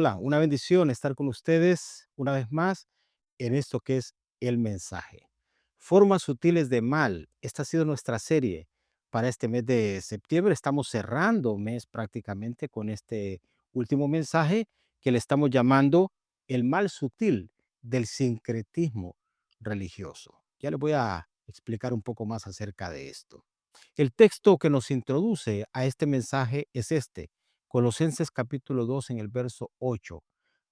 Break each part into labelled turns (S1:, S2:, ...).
S1: Hola, una bendición estar con ustedes una vez más en esto que es el mensaje. Formas sutiles de mal. Esta ha sido nuestra serie para este mes de septiembre. Estamos cerrando mes prácticamente con este último mensaje que le estamos llamando el mal sutil del sincretismo religioso. Ya les voy a explicar un poco más acerca de esto. El texto que nos introduce a este mensaje es este, Colosenses capítulo 2 en el verso 8.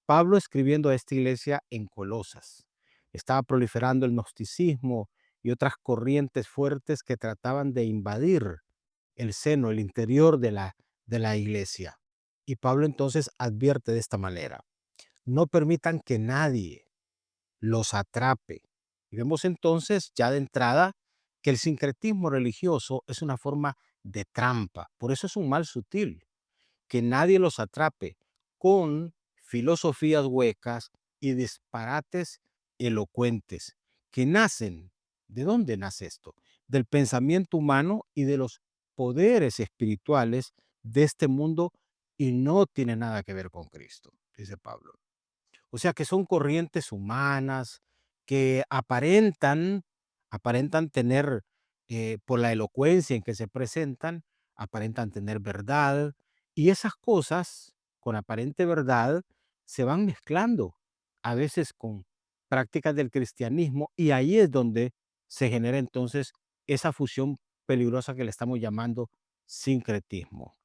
S1: Pablo escribiendo a esta iglesia en Colosas. Estaba proliferando el gnosticismo y otras corrientes fuertes que trataban de invadir el seno, el interior de la iglesia. Y Pablo entonces advierte de esta manera, no permitan que nadie los atrape. Y vemos entonces ya de entrada que el sincretismo religioso es una forma de trampa. Por eso es un mal sutil, que nadie los atrape con filosofías huecas y disparates elocuentes que nacen. ¿De dónde nace esto? Del pensamiento humano y de los poderes espirituales de este mundo y no tiene nada que ver con Cristo, dice Pablo. O sea que son corrientes humanas que aparentan tener, por la elocuencia en que se presentan, aparentan tener verdad. Y esas cosas, con aparente verdad, se van mezclando a veces con prácticas del cristianismo y ahí es donde se genera entonces esa fusión peligrosa que le estamos llamando sincretismo.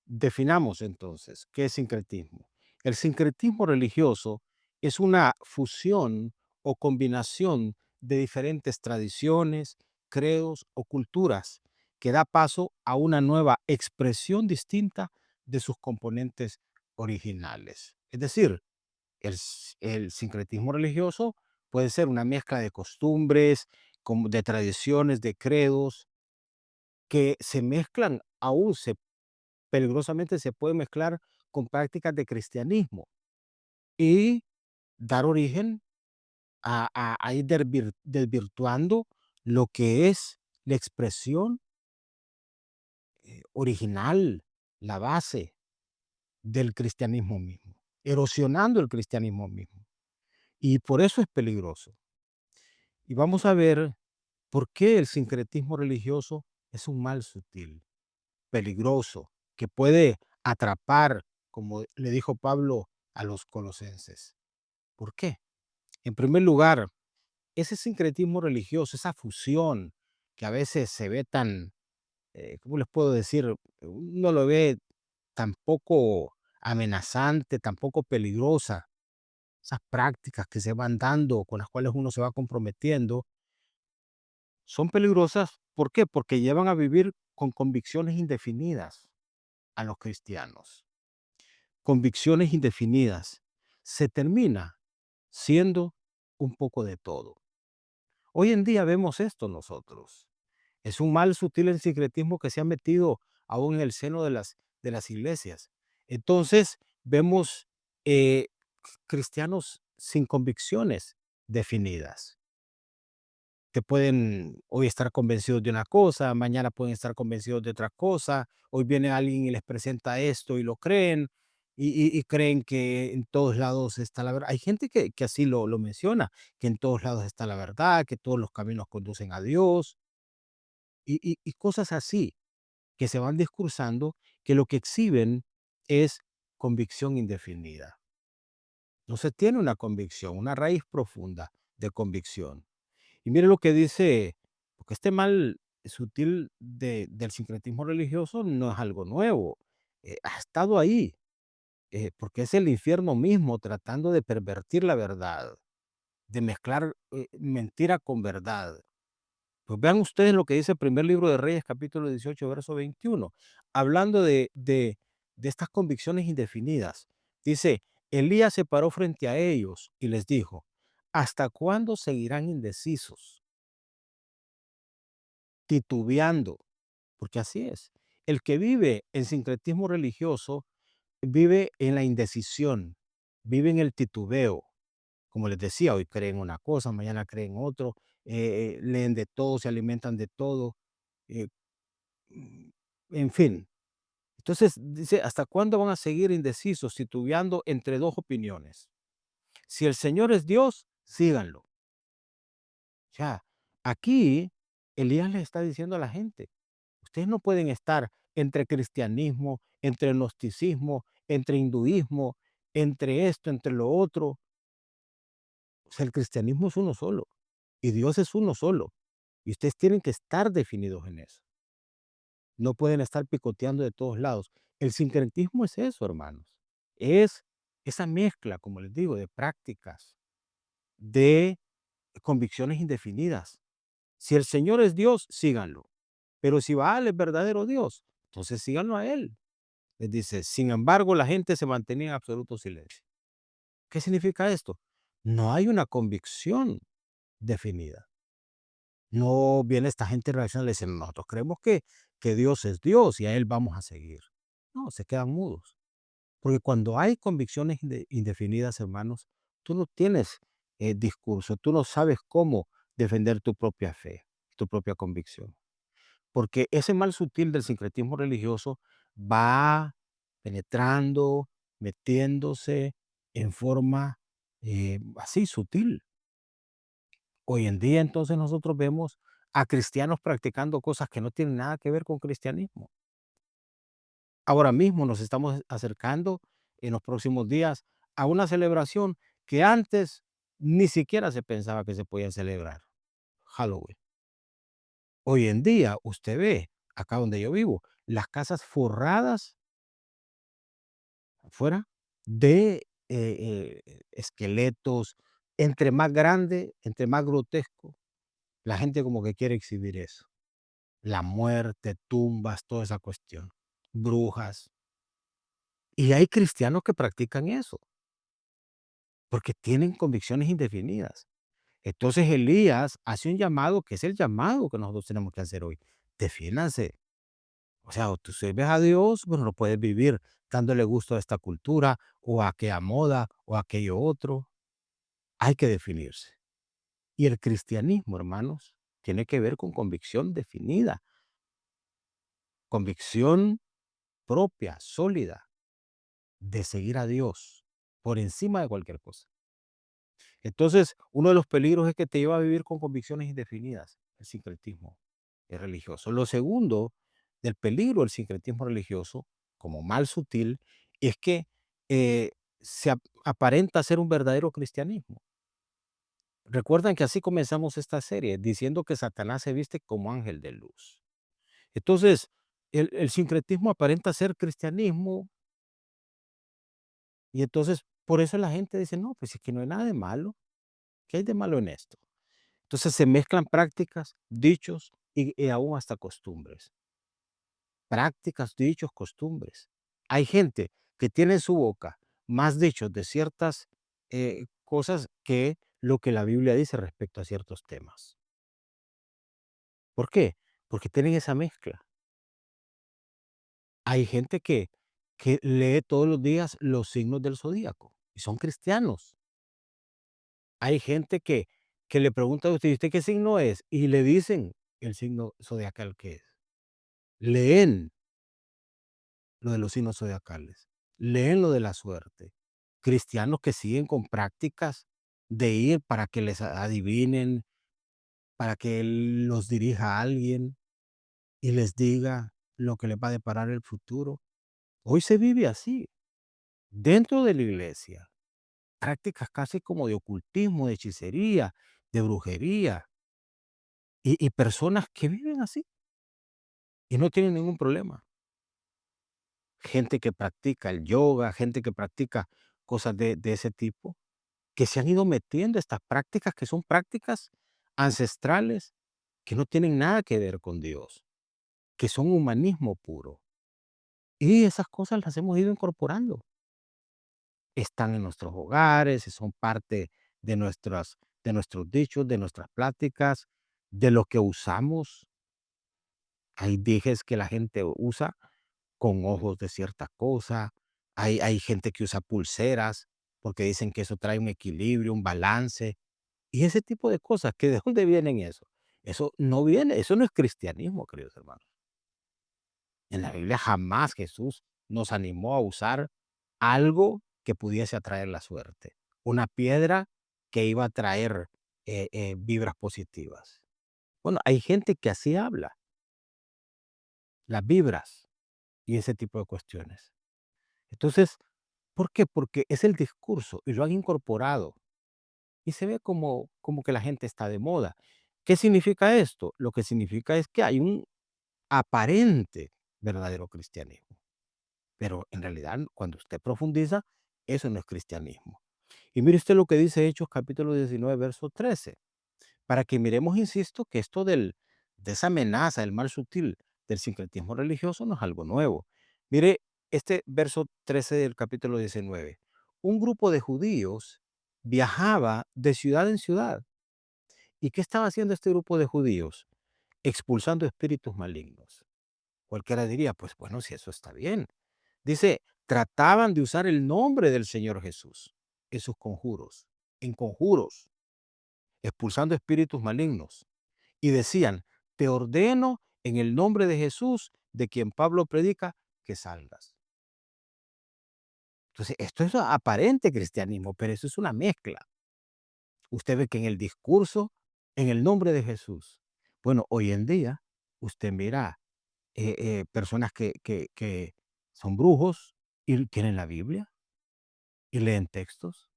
S1: Definamos entonces, ¿qué es sincretismo? El sincretismo religioso es una fusión o combinación de diferentes tradiciones, credos o culturas que da paso a una nueva expresión distinta de sus componentes originales. Es decir, el sincretismo religioso puede ser una mezcla de costumbres, de tradiciones, de credos, que se mezclan, aún peligrosamente se puede mezclar con prácticas de cristianismo y dar origen a ir desvirtuando lo que es la expresión original, la base del cristianismo mismo, erosionando el cristianismo mismo. Y por eso es peligroso. Y vamos a ver por qué el sincretismo religioso es un mal sutil, peligroso, que puede atrapar, como le dijo Pablo a los colosenses. ¿Por qué? En primer lugar, ese sincretismo religioso, esa fusión que a veces se ve tan, ¿cómo les puedo decir? Uno lo ve tan poco amenazante, tan poco peligrosa, esas prácticas que se van dando, con las cuales uno se va comprometiendo, son peligrosas. ¿Por qué? Porque llevan a vivir con convicciones indefinidas a los cristianos. Convicciones indefinidas. Se termina siendo un poco de todo. Hoy en día vemos esto nosotros. Es un mal sutil el sincretismo que se ha metido aún en el seno de las iglesias. Entonces, vemos eh, cristianos sin convicciones definidas, que pueden hoy estar convencidos de una cosa, mañana pueden estar convencidos de otra cosa, hoy viene alguien y les presenta esto y lo creen, y creen que en todos lados está la verdad. Hay gente que así lo menciona, que en todos lados está la verdad, que todos los caminos conducen a Dios, y cosas así que se van discursando, que lo que exhiben es convicción indefinida. No se tiene una convicción, una raíz profunda de convicción. Y mire lo que dice, porque este mal sutil del sincretismo religioso no es algo nuevo, ha estado ahí, porque es el infierno mismo tratando de pervertir la verdad, de mezclar mentira con verdad. Pues vean ustedes lo que dice el primer libro de Reyes, capítulo 18, verso 21, hablando de estas convicciones indefinidas. Dice, Elías se paró frente a ellos y les dijo, ¿hasta cuándo seguirán indecisos, titubeando? Porque así es. El que vive en sincretismo religioso vive en la indecisión, vive en el titubeo. Como les decía, hoy creen una cosa, mañana creen otro, leen de todo, se alimentan de todo. eh, en fin, Entonces, dice, ¿hasta cuándo van a seguir indecisos, titubeando entre 2 opiniones? Si el Señor es Dios, síganlo. O sea, aquí Elías le está diciendo a la gente, ustedes no pueden estar entre cristianismo, entre gnosticismo, entre hinduismo, entre esto, entre lo otro. O sea, el cristianismo es uno solo y Dios es uno solo. Y ustedes tienen que estar definidos en eso. No pueden estar picoteando de todos lados. El sincretismo es eso, hermanos. Es esa mezcla, como les digo, de prácticas, de convicciones indefinidas. Si el Señor es Dios, síganlo. Pero si Baal es verdadero Dios, entonces síganlo a él. Les dice, sin embargo, la gente se mantenía en absoluto silencio. ¿Qué significa esto? No hay una convicción definida. No viene esta gente y reacciona y le dice, nosotros creemos que Dios es Dios y a Él vamos a seguir. No, se quedan mudos. Porque cuando hay convicciones indefinidas, hermanos, tú no tienes discurso, tú no sabes cómo defender tu propia fe, tu propia convicción. Porque ese mal sutil del sincretismo religioso va penetrando, metiéndose en forma así sutil. Hoy en día, entonces, nosotros vemos a cristianos practicando cosas que no tienen nada que ver con cristianismo. Ahora mismo nos estamos acercando en los próximos días a una celebración que antes ni siquiera se pensaba que se podía celebrar, Halloween. Hoy en día, usted ve, acá donde yo vivo, las casas forradas afuera de esqueletos, entre más grande, entre más grotesco, la gente como que quiere exhibir eso. La muerte, tumbas, toda esa cuestión, brujas. Y hay cristianos que practican eso, porque tienen convicciones indefinidas. Entonces Elías hace un llamado que es el llamado que nosotros tenemos que hacer hoy. Defiéndanse. O sea, o tú sirves a Dios, pero no puedes vivir dándole gusto a esta cultura o a aquella moda o a aquello otro. Hay que definirse. Y el cristianismo, hermanos, tiene que ver con convicción definida, convicción propia, sólida, de seguir a Dios por encima de cualquier cosa. Entonces, uno de los peligros es que te lleva a vivir con convicciones indefinidas, el sincretismo religioso. Lo segundo del peligro del sincretismo religioso, como mal sutil, es que aparenta ser un verdadero cristianismo. Recuerdan que así comenzamos esta serie, diciendo que Satanás se viste como ángel de luz. Entonces, el sincretismo aparenta ser cristianismo y entonces por eso la gente dice, no, pues es que no hay nada de malo. ¿Qué hay de malo en esto? Entonces se mezclan prácticas, dichos y aún hasta costumbres. Prácticas, dichos, costumbres. Hay gente que tiene en su boca más dichos de ciertas cosas que lo que la Biblia dice respecto a ciertos temas. ¿Por qué? Porque tienen esa mezcla. Hay gente que lee todos los días los signos del zodíaco y son cristianos. Hay gente que le pregunta a usted: "¿Y usted qué signo es?", y le dicen el signo zodiacal que es. Leen lo de los signos zodiacales, leen lo de la suerte. Cristianos que siguen con prácticas de ir para que les adivinen, para que los dirija a alguien y les diga lo que les va a deparar el futuro. Hoy se vive así, dentro de la iglesia. Prácticas casi como de ocultismo, de hechicería, de brujería, y personas que viven así y no tienen ningún problema. Gente que practica el yoga, gente que practica cosas de ese tipo, que se han ido metiendo a estas prácticas que son prácticas ancestrales, que no tienen nada que ver con Dios, que son humanismo puro. Y esas cosas las hemos ido incorporando. Están en nuestros hogares, y son parte de nuestros dichos, de nuestras pláticas, de lo que usamos. Hay dijes que la gente usa con ojos de cierta cosa. Hay gente que usa pulseras porque dicen que eso trae un equilibrio, un balance, y ese tipo de cosas, ¿que de dónde vienen eso? Eso no viene, eso no es cristianismo, queridos hermanos. En la Biblia jamás Jesús nos animó a usar algo que pudiese atraer la suerte, una piedra que iba a traer vibras positivas. Bueno, hay gente que así habla, las vibras y ese tipo de cuestiones. Entonces, ¿por qué? Porque es el discurso y lo han incorporado y se ve como que la gente está de moda. ¿Qué significa esto? Lo que significa es que hay un aparente verdadero cristianismo, pero en realidad cuando usted profundiza, eso no es cristianismo. Y mire usted lo que dice Hechos capítulo 19 verso 13. Para que miremos, insisto, que esto de esa amenaza, el mal sutil del sincretismo religioso no es algo nuevo. Mire este verso 13 del capítulo 19. Un grupo de judíos viajaba de ciudad en ciudad. ¿Y qué estaba haciendo este grupo de judíos? Expulsando espíritus malignos. Cualquiera diría, pues bueno, si eso está bien. Dice, trataban de usar el nombre del Señor Jesús en sus conjuros, en conjuros, expulsando espíritus malignos. Y decían, te ordeno en el nombre de Jesús, de quien Pablo predica, que salgas. Entonces, esto es aparente cristianismo, pero eso es una mezcla. Usted ve que en el discurso, en el nombre de Jesús. Bueno, hoy en día, usted mira personas que son brujos y tienen la Biblia y leen textos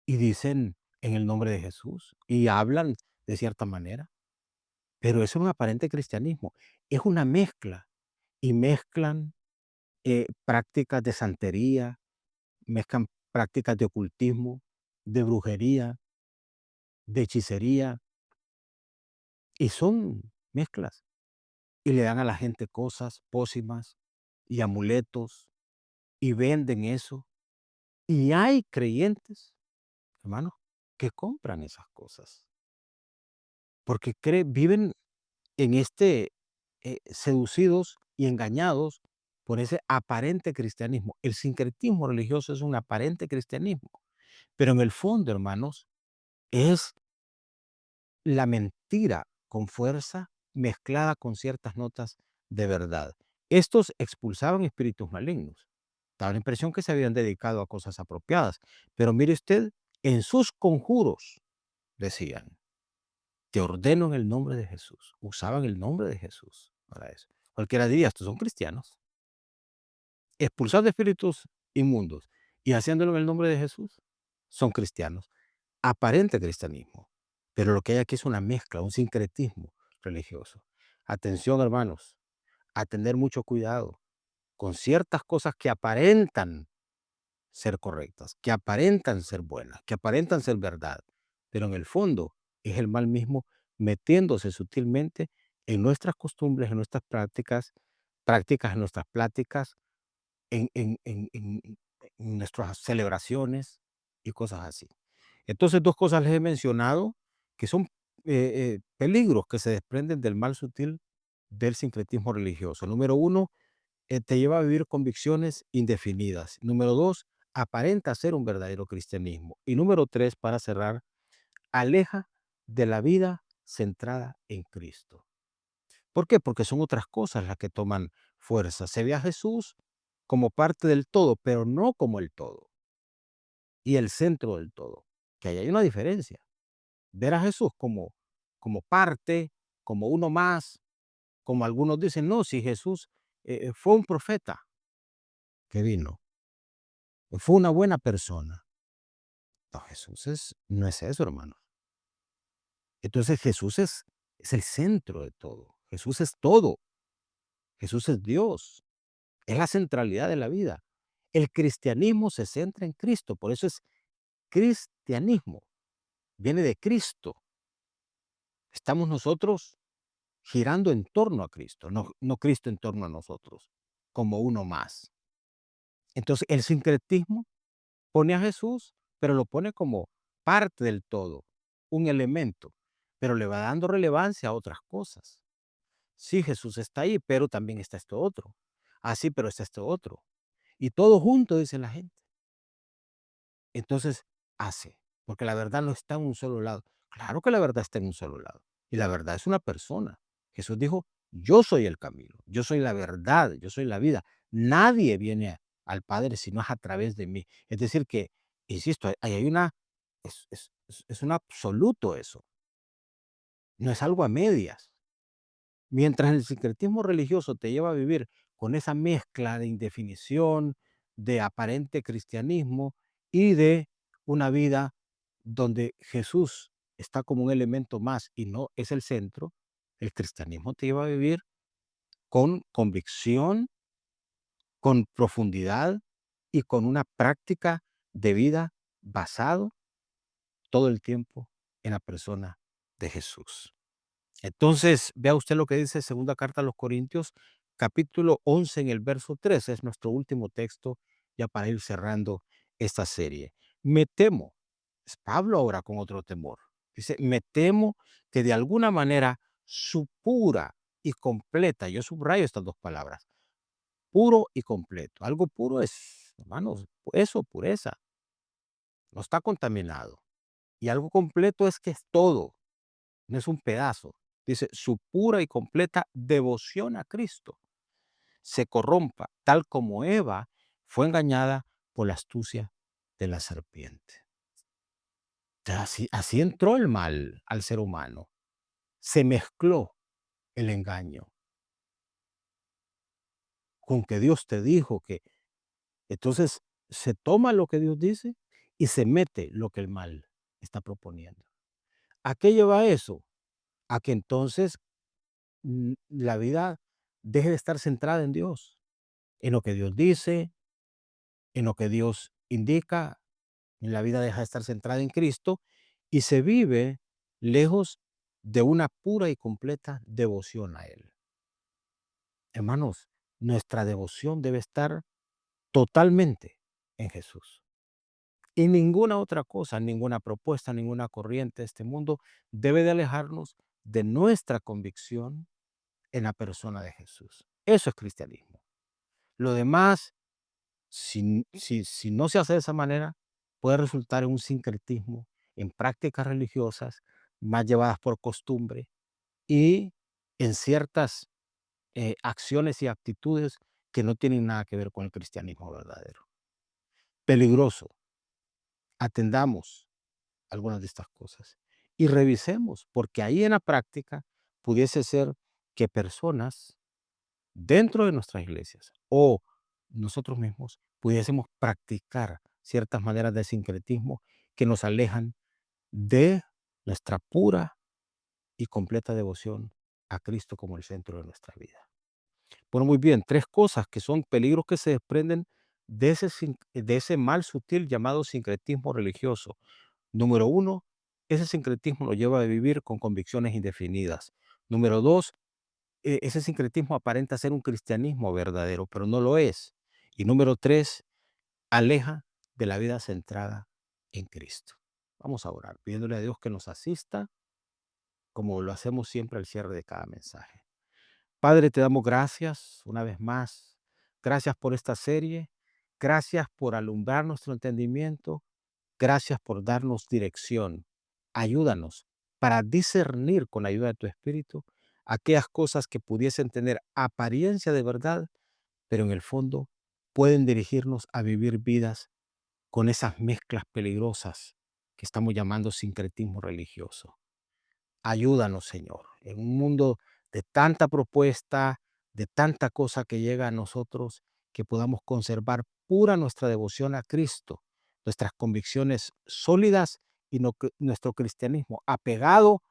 S1: y dicen en el nombre de Jesús y hablan de cierta manera, pero eso es un aparente cristianismo. Es una mezcla y mezclan prácticas de santería, mezclan prácticas de ocultismo, de brujería, de hechicería, y son mezclas. Y le dan a la gente cosas, pócimas y amuletos, y venden eso. Y hay creyentes, hermanos, que compran esas cosas, porque viven en seducidos y engañados por ese aparente cristianismo. El sincretismo religioso es un aparente cristianismo, pero en el fondo, hermanos, es la mentira con fuerza mezclada con ciertas notas de verdad. Estos expulsaban espíritus malignos. Daba la impresión que se habían dedicado a cosas apropiadas, pero mire usted, en sus conjuros decían, te ordeno en el nombre de Jesús. Usaban el nombre de Jesús para eso. Cualquiera diría, estos son cristianos. Expulsando espíritus inmundos y haciéndolo en el nombre de Jesús, son cristianos. Aparente cristianismo. Pero lo que hay aquí es una mezcla, un sincretismo religioso. Atención, hermanos, a tener mucho cuidado con ciertas cosas que aparentan ser correctas, que aparentan ser buenas, que aparentan ser verdad, pero en el fondo es el mal mismo metiéndose sutilmente en nuestras costumbres, en nuestras prácticas en nuestras pláticas, en nuestras celebraciones y cosas así. Entonces, 2 cosas les he mencionado que son, peligros que se desprenden del mal sutil del sincretismo religioso. Número uno, te lleva a vivir convicciones indefinidas. Número 2, aparenta ser un verdadero cristianismo. Y número 3, para cerrar, aleja de la vida centrada en Cristo. ¿Por qué? Porque son otras cosas las que toman fuerza. Se ve a Jesús como parte del todo, pero no como el todo y el centro del todo, que ahí hay una diferencia. Ver a Jesús como parte, como uno más, como algunos dicen, no, si Jesús fue un profeta que vino, fue una buena persona. No, no es eso, hermano. Entonces Jesús es el centro de todo. Jesús es todo. Jesús es Dios. Es la centralidad de la vida. El cristianismo se centra en Cristo, por eso es cristianismo. Viene de Cristo. Estamos nosotros girando en torno a Cristo, no Cristo en torno a nosotros, como uno más. Entonces, el sincretismo pone a Jesús, pero lo pone como parte del todo, un elemento, pero le va dando relevancia a otras cosas. Sí, Jesús está ahí, pero también está esto otro. Ah, sí, pero está esto otro. Y todo junto, dice la gente. Entonces, hace, porque la verdad no está en un solo lado. Claro que la verdad está en un solo lado. Y la verdad es una persona. Jesús dijo, Yo soy el camino, yo soy la verdad, yo soy la vida. Nadie viene al Padre si no es a través de mí. Es decir que, insisto, ahí hay una es un absoluto eso, no es algo a medias. Mientras el sincretismo religioso te lleva a vivir con esa mezcla de indefinición, de aparente cristianismo y de una vida donde Jesús está como un elemento más y no es el centro, el cristianismo te lleva a vivir con convicción, con profundidad y con una práctica de vida basado todo el tiempo en la persona de Jesús. Entonces, vea usted lo que dice segunda carta a los Corintios, capítulo 11 en el verso 3, es nuestro último texto ya para ir cerrando esta serie. Me temo, es Pablo ahora con otro temor, dice, me temo que de alguna manera su pura y completa, yo subrayo estas dos palabras, puro y completo. Algo puro es, hermanos, eso, pureza, no está contaminado. Y algo completo es que es todo, no es un pedazo. Dice, su pura y completa devoción a Cristo se corrompa, tal como Eva fue engañada por la astucia de la serpiente. Así entró el mal al ser humano. Se mezcló el engaño con que Dios te dijo que entonces se toma lo que Dios dice y se mete lo que el mal está proponiendo. ¿A qué lleva eso? A que entonces la vida deje de estar centrada en Dios, en lo que Dios dice, en lo que Dios indica, en la vida deja de estar centrada en Cristo y se vive lejos de una pura y completa devoción a Él. Hermanos, nuestra devoción debe estar totalmente en Jesús. Y ninguna otra cosa, ninguna propuesta, ninguna corriente de este mundo debe de alejarnos de nuestra convicción en la persona de Jesús. Eso es cristianismo. Lo demás, si no se hace de esa manera, puede resultar en un sincretismo, en prácticas religiosas más llevadas por costumbre y en ciertas acciones y actitudes que no tienen nada que ver con el cristianismo verdadero. Peligroso. Atendamos algunas de estas cosas y revisemos, porque ahí en la práctica pudiese ser que personas dentro de nuestras iglesias o nosotros mismos pudiésemos practicar ciertas maneras de sincretismo que nos alejan de nuestra pura y completa devoción a Cristo como el centro de nuestra vida. Bueno, muy bien, tres cosas que son peligros que se desprenden de ese mal sutil llamado sincretismo religioso. Número uno, ese sincretismo lo lleva a vivir con convicciones indefinidas. Número dos, ese sincretismo aparenta ser un cristianismo verdadero, pero no lo es. Y número tres, aleja de la vida centrada en Cristo. Vamos a orar, pidiéndole a Dios que nos asista, como lo hacemos siempre al cierre de cada mensaje. Padre, te damos gracias una vez más. Gracias por esta serie. Gracias por alumbrar nuestro entendimiento. Gracias por darnos dirección. Ayúdanos para discernir con la ayuda de tu Espíritu aquellas cosas que pudiesen tener apariencia de verdad, pero en el fondo pueden dirigirnos a vivir vidas con esas mezclas peligrosas que estamos llamando sincretismo religioso. Ayúdanos, Señor, en un mundo de tanta propuesta, de tanta cosa que llega a nosotros, que podamos conservar pura nuestra devoción a Cristo, nuestras convicciones sólidas y nuestro cristianismo apegado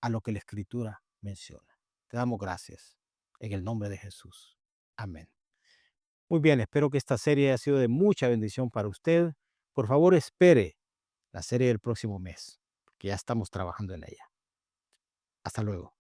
S1: a lo que la Escritura menciona. Te damos gracias en el nombre de Jesús. Amén. Muy bien, espero que esta serie haya sido de mucha bendición para usted. Por favor, espere la serie del próximo mes, que ya estamos trabajando en ella. Hasta luego.